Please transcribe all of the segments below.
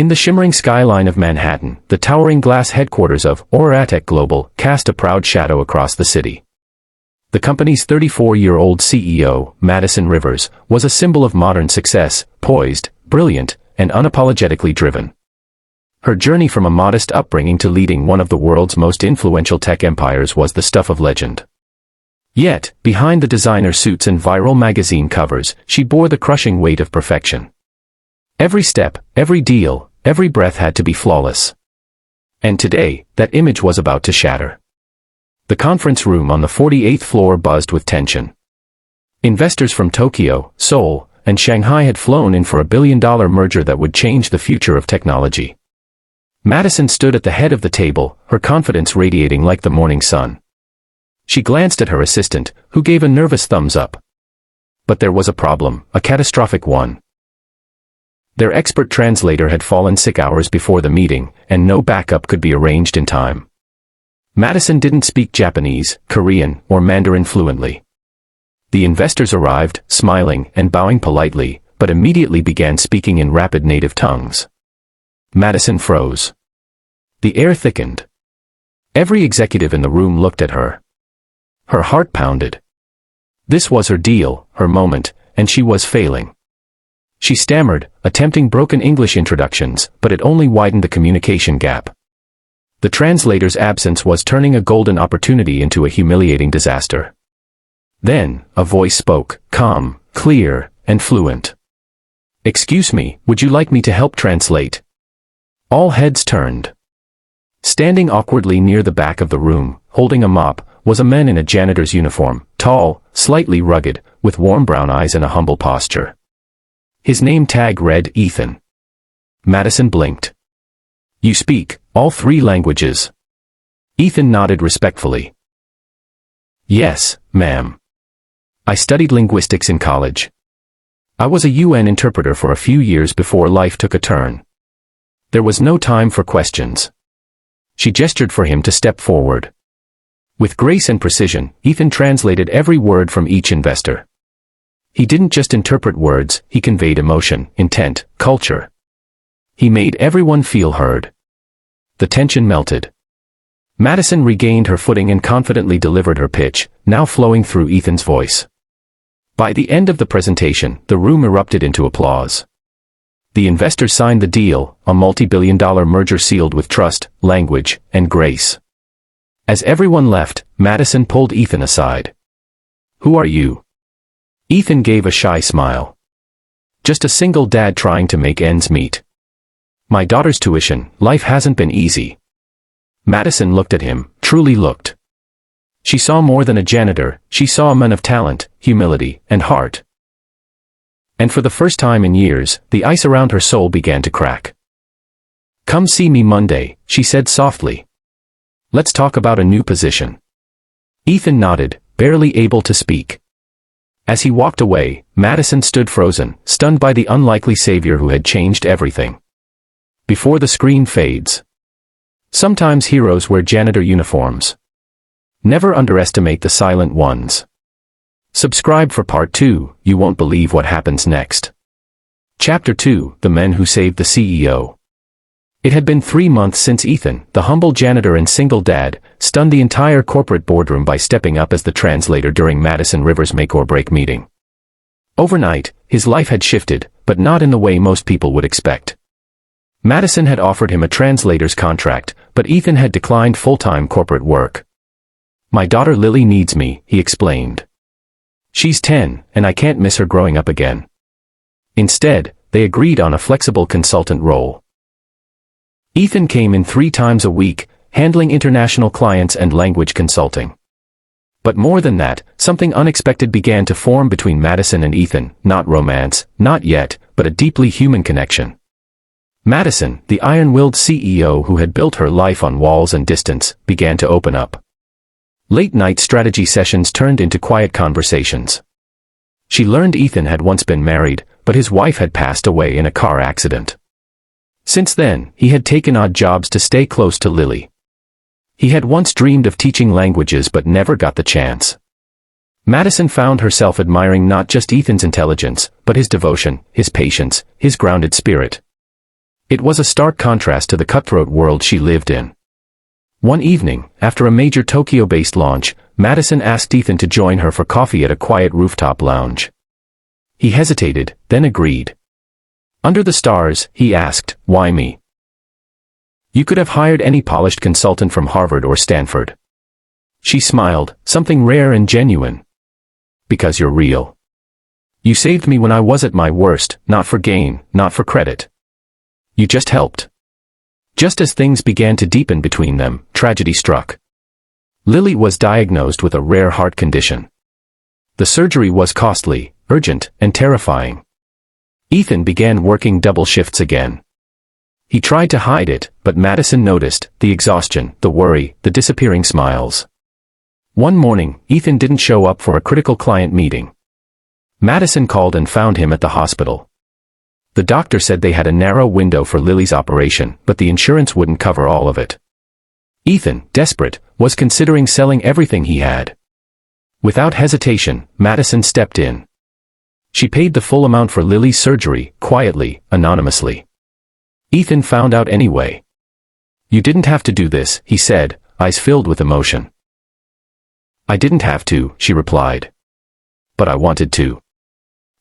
In the shimmering skyline of Manhattan, the towering glass headquarters of Oratech Global cast a proud shadow across the city. The company's 34-year-old CEO, Madison Rivers, was a symbol of modern success, poised, brilliant, and unapologetically driven. Her journey from a modest upbringing to leading one of the world's most influential tech empires was the stuff of legend. Yet, behind the designer suits and viral magazine covers, she bore the crushing weight of perfection. Every step, every deal, every breath had to be flawless. And today, that image was about to shatter. The conference room on the 48th floor buzzed with tension. Investors from Tokyo, Seoul, and Shanghai had flown in for a billion-dollar merger that would change the future of technology. Madison stood at the head of the table, her confidence radiating like the morning sun. She glanced at her assistant, who gave a nervous thumbs up. But there was a problem, a catastrophic one. Their expert translator had fallen sick hours before the meeting, and no backup could be arranged in time. Madison didn't speak Japanese, Korean, or Mandarin fluently. The investors arrived, smiling and bowing politely, but immediately began speaking in rapid native tongues. Madison froze. The air thickened. Every executive in the room looked at her. Her heart pounded. This was her deal, her moment, and she was failing. She stammered, attempting broken English introductions, but it only widened the communication gap. The translator's absence was turning a golden opportunity into a humiliating disaster. Then, a voice spoke, calm, clear, and fluent. "Excuse me, would you like me to help translate?" All heads turned. Standing awkwardly near the back of the room, holding a mop, was a man in a janitor's uniform, tall, slightly rugged, with warm brown eyes and a humble posture. His name tag read Ethan. Madison blinked. "You speak all 3 languages?" Ethan nodded respectfully. "Yes, ma'am. I studied linguistics in college. I was a UN interpreter for a few years before life took a turn." There was no time for questions. She gestured for him to step forward. With grace and precision, Ethan translated every word from each investor. He didn't just interpret words, he conveyed emotion, intent, culture. He made everyone feel heard. The tension melted. Madison regained her footing and confidently delivered her pitch, now flowing through Ethan's voice. By the end of the presentation, the room erupted into applause. The investors signed the deal, a multi-billion-dollar merger sealed with trust, language, and grace. As everyone left, Madison pulled Ethan aside. "Who are you?" Ethan gave a shy smile. "Just a single dad trying to make ends meet. My daughter's tuition, life hasn't been easy." Madison looked at him, truly looked. She saw more than a janitor, she saw a man of talent, humility, and heart. And for the first time in years, the ice around her soul began to crack. "Come see me Monday," she said softly. "Let's talk about a new position." Ethan nodded, barely able to speak. As he walked away, Madison stood frozen, stunned by the unlikely savior who had changed everything. Before the screen fades. Sometimes heroes wear janitor uniforms. Never underestimate the silent ones. Subscribe for part 2, you won't believe what happens next. Chapter 2, The Men Who Saved the CEO. It had been 3 months since Ethan, the humble janitor and single dad, stunned the entire corporate boardroom by stepping up as the translator during Madison Rivers' make-or-break meeting. Overnight, his life had shifted, but not in the way most people would expect. Madison had offered him a translator's contract, but Ethan had declined full-time corporate work. "My daughter Lily needs me," he explained. "She's 10, and I can't miss her growing up again." Instead, they agreed on a flexible consultant role. Ethan came in 3 times a week, handling international clients and language consulting. But more than that, something unexpected began to form between Madison and Ethan, not romance, not yet, but a deeply human connection. Madison, the iron-willed CEO who had built her life on walls and distance, began to open up. Late-night strategy sessions turned into quiet conversations. She learned Ethan had once been married, but his wife had passed away in a car accident. Since then, he had taken odd jobs to stay close to Lily. He had once dreamed of teaching languages but never got the chance. Madison found herself admiring not just Ethan's intelligence, but his devotion, his patience, his grounded spirit. It was a stark contrast to the cutthroat world she lived in. One evening, after a major Tokyo-based launch, Madison asked Ethan to join her for coffee at a quiet rooftop lounge. He hesitated, then agreed. Under the stars, he asked, "Why me? You could have hired any polished consultant from Harvard or Stanford." She smiled, something rare and genuine. "Because you're real. You saved me when I was at my worst, not for gain, not for credit. You just helped." Just as things began to deepen between them, tragedy struck. Lily was diagnosed with a rare heart condition. The surgery was costly, urgent, and terrifying. Ethan began working double shifts again. He tried to hide it, but Madison noticed the exhaustion, the worry, the disappearing smiles. One morning, Ethan didn't show up for a critical client meeting. Madison called and found him at the hospital. The doctor said they had a narrow window for Lily's operation, but the insurance wouldn't cover all of it. Ethan, desperate, was considering selling everything he had. Without hesitation, Madison stepped in. She paid the full amount for Lily's surgery, quietly, anonymously. Ethan found out anyway. "You didn't have to do this," he said, eyes filled with emotion. "I didn't have to," she replied. "But I wanted to.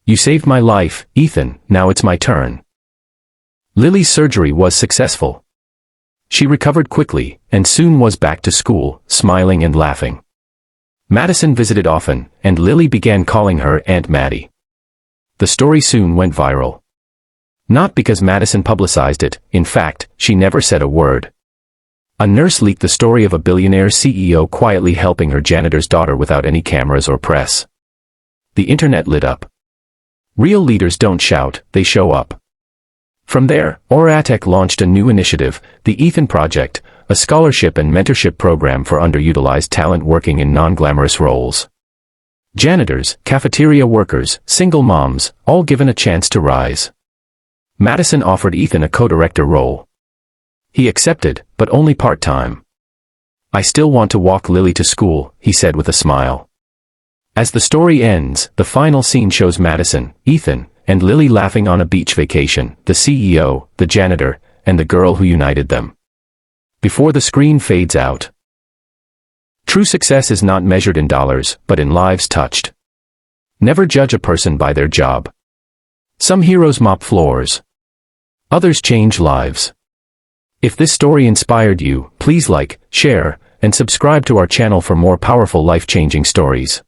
You saved my life, Ethan, now it's my turn." Lily's surgery was successful. She recovered quickly, and soon was back to school, smiling and laughing. Madison visited often, and Lily began calling her Aunt Maddie. The story soon went viral. Not because Madison publicized it, in fact, she never said a word. A nurse leaked the story of a billionaire CEO quietly helping her janitor's daughter without any cameras or press. The internet lit up. Real leaders don't shout, they show up. From there, Oratech launched a new initiative, the Ethan Project, a scholarship and mentorship program for underutilized talent working in non-glamorous roles. Janitors, cafeteria workers, single moms, all given a chance to rise. Madison offered Ethan a co-director role. He accepted, but only part-time. "I still want to walk Lily to school," he said with a smile. As the story ends, the final scene shows Madison, Ethan, and Lily laughing on a beach vacation, the CEO, the janitor, and the girl who united them. Before the screen fades out. True success is not measured in dollars, but in lives touched. Never judge a person by their job. Some heroes mop floors. Others change lives. If this story inspired you, please like, share, and subscribe to our channel for more powerful life-changing stories.